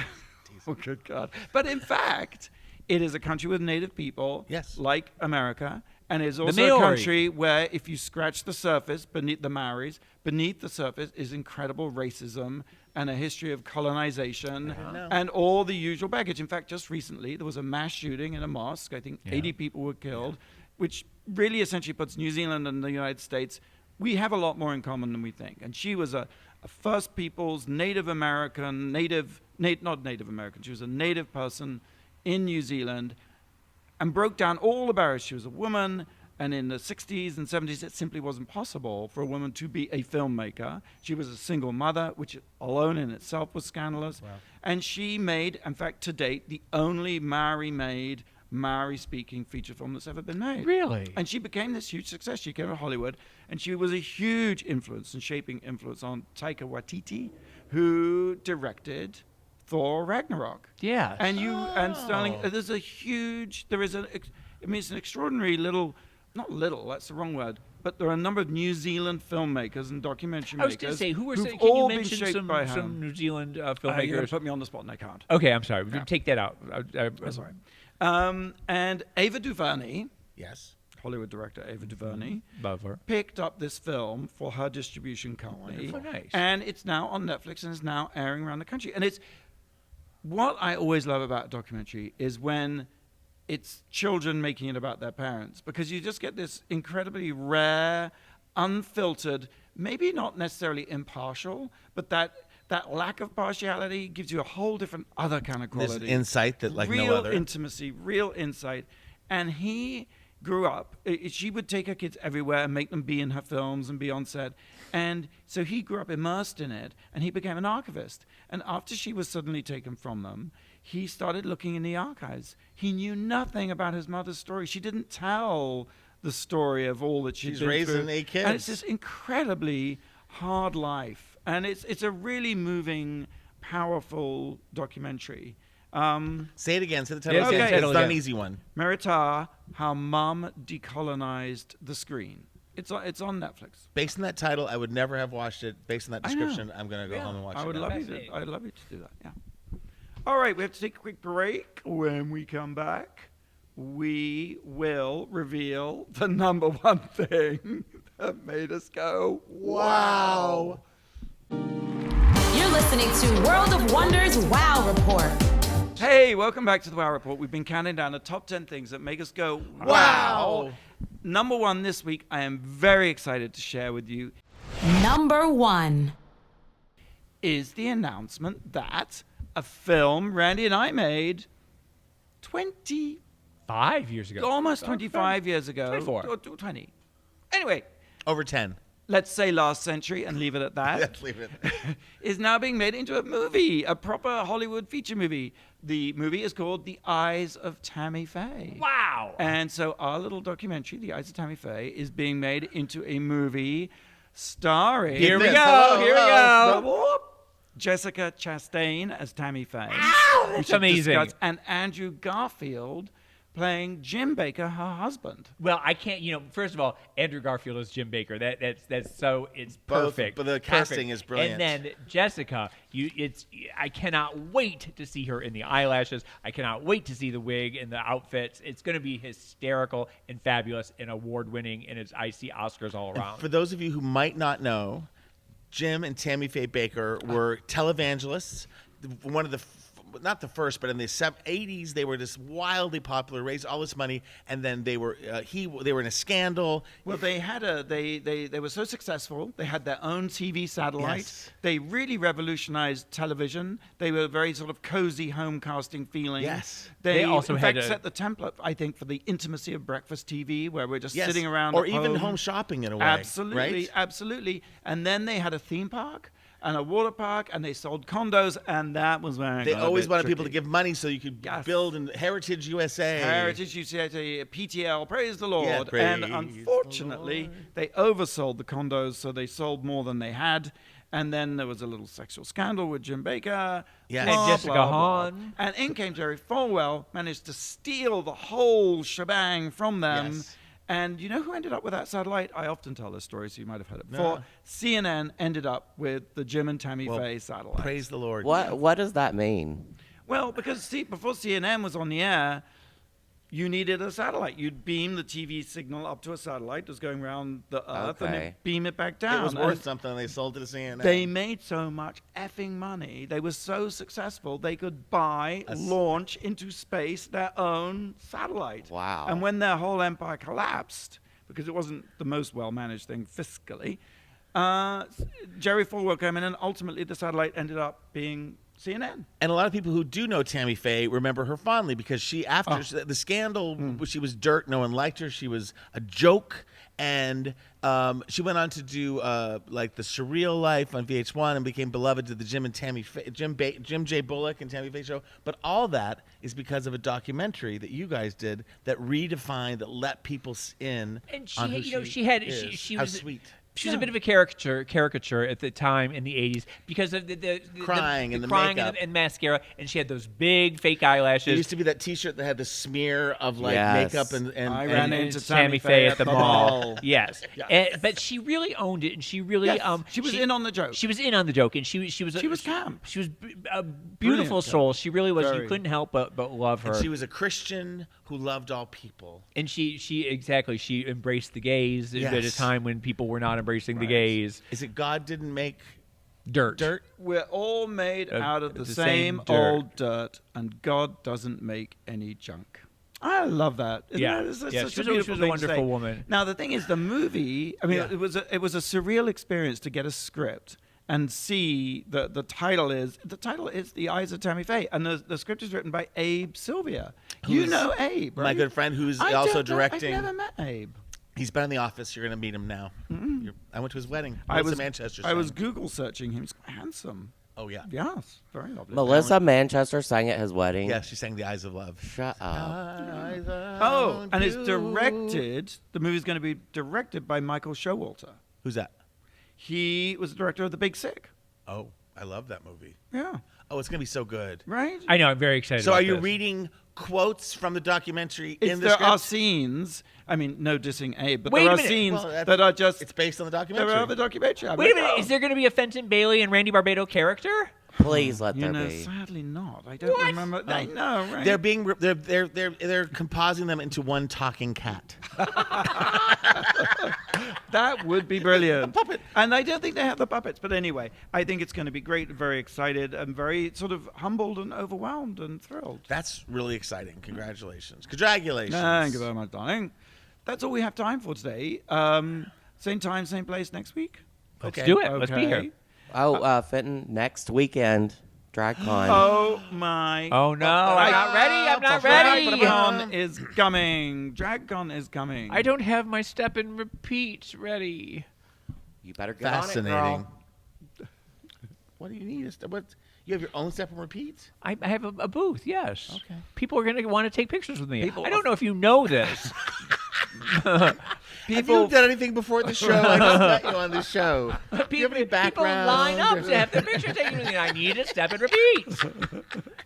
oh good God! But in fact, it is a country with native people, Yes. like America, And it's also a Maori. country where if you scratch the surface beneath the Maoris, beneath the surface is incredible racism and a history of colonization and all the usual baggage. In fact, just recently, there was a mass shooting in a mosque. I think 80 people were killed, which really essentially puts New Zealand and the United States, we have a lot more in common than we think. And she was a First Peoples, Native American, not Native American, she was a native person in New Zealand and broke down all the barriers. She was a woman, and in the 60s and 70s, it simply wasn't possible for a woman to be a filmmaker. She was a single mother, which alone in itself was scandalous. Wow. And she made, in fact, to date, the only Maori-made, Maori-speaking feature film that's ever been made. Really? And she became this huge success. She came to Hollywood, and she was a huge influence and shaping influence on Taika Waititi, who directed Thor Ragnarok. Yeah. And and Sterling, it's an extraordinary not little, that's the wrong word, but there are a number of New Zealand filmmakers and documentary makers. I was going to say, can all you been mention shaped by some New Zealand You're filmmakers? going to put me on the spot and I can't. Okay, I'm sorry. Take that out. That's all right. And Ava DuVernay, Yes. Hollywood director Ava DuVernay, Love her. picked up this film for her distribution company. Wonderful. Nice. And it's now on Netflix and is now airing around the country. And it's what I always love about a documentary is when it's children making it about their parents, because you just get this incredibly rare, unfiltered, maybe not necessarily impartial, but that lack of partiality gives you a whole different other kind of quality. There's insight that like real no other. Intimacy, real insight. And he grew up, she would take her kids everywhere and make them be in her films and be on set. And so he grew up immersed in it, and he became an archivist. And after she was suddenly taken from them, he started looking in the archives. He knew nothing about his mother's story. She didn't tell the story of all that she's been raising through. 8 kids. And it's this incredibly hard life. And it's a really moving, powerful documentary. Say it again. Say the title. Yes, again. okay. It's not an easy one. Merata, How Mom Decolonized the Screen. It's on Netflix. Based on that title, I would never have watched it. Based on that I know. description, I'm going to go home and watch it. I'd now. love you to do that. Yeah. All right, we have to take a quick break. When we come back, we will reveal the number one thing that made us go, wow. You're listening to World of Wonders Wow Report. Hey, welcome back to the Wow Report. We've been counting down the top 10 things that make us go, wow. Wow. Number one this week, I am very excited to share with you, Number 1. is the announcement that a film Randy and I made 5 years ago. almost 25 years ago. 24. Or 20. Anyway, Over 10. let's say last century and leave it at that. Let's leave it. Is now being made into a movie, a proper Hollywood feature movie. The movie is called The Eyes of Tammy Faye. Wow. And so our little documentary, The Eyes of Tammy Faye, is being made into a movie starring... Here we Yes, go. hello, Here we hello. go. Jessica Chastain as Tammy Faye. That's which is amazing. discussed, and Andrew Garfield playing Jim Baker, her husband. Well, I can't. First of all, Andrew Garfield is Jim Baker. That's so it's Both, perfect. but the Perfect. casting is brilliant. And then Jessica, I cannot wait to see her in the eyelashes. I cannot wait to see the wig and the outfits. It's going to be hysterical and fabulous and award-winning, and I see Oscars all around. For those of you who might not know, Jim and Tammy Faye Baker were televangelists. One of the, not the first, but in the 80s, they were just wildly popular, raised all this money, and then they were in a scandal. Well, they were so successful. They had their own TV satellite. Yes. They really revolutionized television. They were very sort of cozy home casting feeling. Yes. They also in had fact set the template, I think, for the intimacy of breakfast TV, where we're just Yes. sitting around or at even home. home shopping in a way. Absolutely, right? absolutely. And then they had a theme park and a water park, and they sold condos, and that was where They always wanted people to give money so you could Yes. build in Heritage USA. Heritage USA, PTL, praise the Lord. Yeah, praise and the unfortunately, they oversold the condos, so they sold more than they had. And then there was a little sexual scandal with Jim Baker. Yes. And blah, Jessica blah, blah. Hahn. And in came Jerry Falwell, managed to steal the whole shebang from them. Yes. And you know who ended up with that satellite? I often tell this story, so you might have heard it before. No. CNN ended up with the Jim and Tammy Faye satellite. Praise the Lord. What does that mean? Well, because before CNN was on the air, you needed a satellite. You'd beam the TV signal up to a satellite that was going around the Earth, and Okay. then beam it back down. It was And worth something. They sold it to CNN. They made so much effing money. They were so successful, they could launch into space their own satellite. Wow. And when their whole empire collapsed, because it wasn't the most well-managed thing fiscally, Jerry Falwell came in, and ultimately the satellite ended up being CNN. And a lot of people who do know Tammy Faye remember her fondly because after the scandal, she was dirt. No one liked her. She was a joke. And she went on to do like The Surreal Life on VH1 and became beloved to the Jim J. Bullock and Tammy Faye show. But all that is because of a documentary that you guys did that redefined, that let people in. And she, on who she had is. she How was sweet. She was a bit of a caricature at the time in the 80s because of the crying and the crying makeup. and mascara, and she had those big fake eyelashes. There used to be that T-shirt that had the smear of like Yes. makeup and I ran and into Tammy Faye at the mall. Yes, but she really owned it, and she really Yes, she was in on the joke. She was in on the joke, and she was camp. She was a beautiful Brilliant. soul. She really was. Very. You couldn't help but love her. And she was a Christian who loved all people. And she embraced the gays at a Yes. time when people were not embracing the gays. Is it God didn't make Dirt. We're all made out of the the same same dirt. old dirt, and God doesn't make any junk. I love that. Isn't Yeah. that- it's Yeah, such she was a a beautiful thing to wonderful say. woman. Now the thing is, the movie. I mean, Yeah. it was a surreal experience to get a script and see the title is The Eyes of Tammy Faye, and the script is written by Abe Sylvia. You know Abe, right? my good friend who's I also don't know- directing? I've never met Abe. He's been in the office. You're going to meet him now. I went to his wedding. I was Manchester. I was sang. Google searching him. He's quite handsome. Oh yeah. Yes, very lovely. Melissa Manchester sang at his wedding. Yeah, she sang "The Eyes of Love." Shut up. Oh, and it's directed. The movie's going to be directed by Michael Showalter. Who's that? He was the director of The Big Sick. Oh, I love that movie. Yeah, Oh, it's going to be so good. right. I know. I'm very excited. So, about are you this. reading quotes from the documentary in the There are script? scenes. I mean, no dissing Abe, but Wait there a are minute. scenes Well, that's- that are just. It's based on the documentary. There are the documentary. I'm Wait a like, minute. oh. Is there going to be a Fenton Bailey and Randy Barbato character? Please let You there know, be. sadly not. I don't remember. I know, right? They're being they're composing them into one talking cat. That would be brilliant. A puppet. And I don't think they have the puppets. But anyway, I think it's going to be great. Very excited and very sort of humbled and overwhelmed and thrilled. That's really exciting. Congratulations. Congratulations. Thank you very much, darling. That's all we have time for today. Same time, same place next week. Let's Okay. do it. Let's be Okay. here. Oh, Fenton, next weekend, DragCon. Oh my! Oh no! I'm not ready. I'm not ready. DragCon is coming. DragCon is coming. I don't have my step and repeat ready. You better get Fascinating. on it, girl. What do you need? What? You have your own step and repeat? I have a booth. Yes. Okay. People are going to want to take pictures with me. I don't know if you know this. Have you done anything before the show? I just met you on the show. Do you have any People background? line up to have their picture taken with me. I need a step and repeat.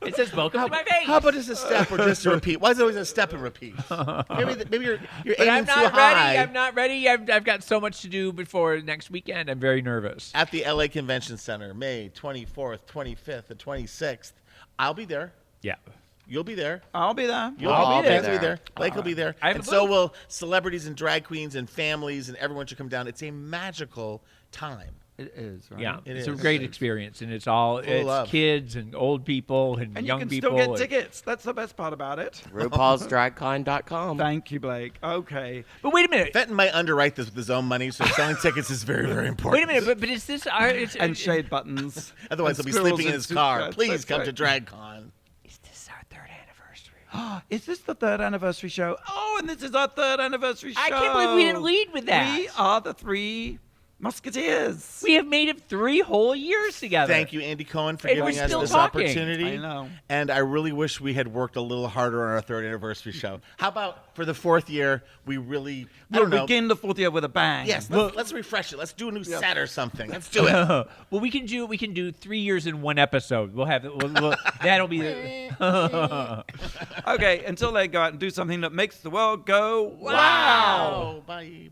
It says "Welcome to my face." How about just a step or just a repeat? Why is it always a step and repeat? Maybe you're But aiming I'm too not high. ready. I'm not ready. I've got so much to do before next weekend. I'm very nervous. At the LA Convention Center, May 24th, 25th, and 26th. I'll be there. Yeah. You'll be there. I'll be there. I'll be Blake there. will be there. Blake will be there. I have And a so booth. will celebrities and drag queens and families, and everyone should come down. It's a magical time. It is, right? Yeah, It it's a is. great experience, and it's all Full of. kids and old people and, And young you can people. still get and- tickets. That's the best part about it. RuPaulsDragCon.com. Thank you, Blake. Okay. But wait a minute. Fenton might underwrite this with his own money, so selling tickets is very, very important. Wait a minute. But is this our? And shade buttons. Otherwise, and he'll be squirrels sleeping in and his soup car. cats. Please That's come right. to DragCon. Is this our third anniversary? Is this the third anniversary show? Oh, and this is our third anniversary show. I can't believe we didn't lead with that. We are the three Musketeers. We have made it 3 whole years together. Thank you, Andy Cohen, for And we're giving us still this talking. opportunity. I know. And I really wish we had worked a little harder on our third anniversary show. How about for the 4th year, we really, I We'll don't know. begin the 4th year with a bang. Yes, let's refresh it. Let's do a new set or something. Let's do it. Well, we can do 3 years in one episode. We'll have that'll be. Okay, until they go out and do something that makes the world go Wow. Bye.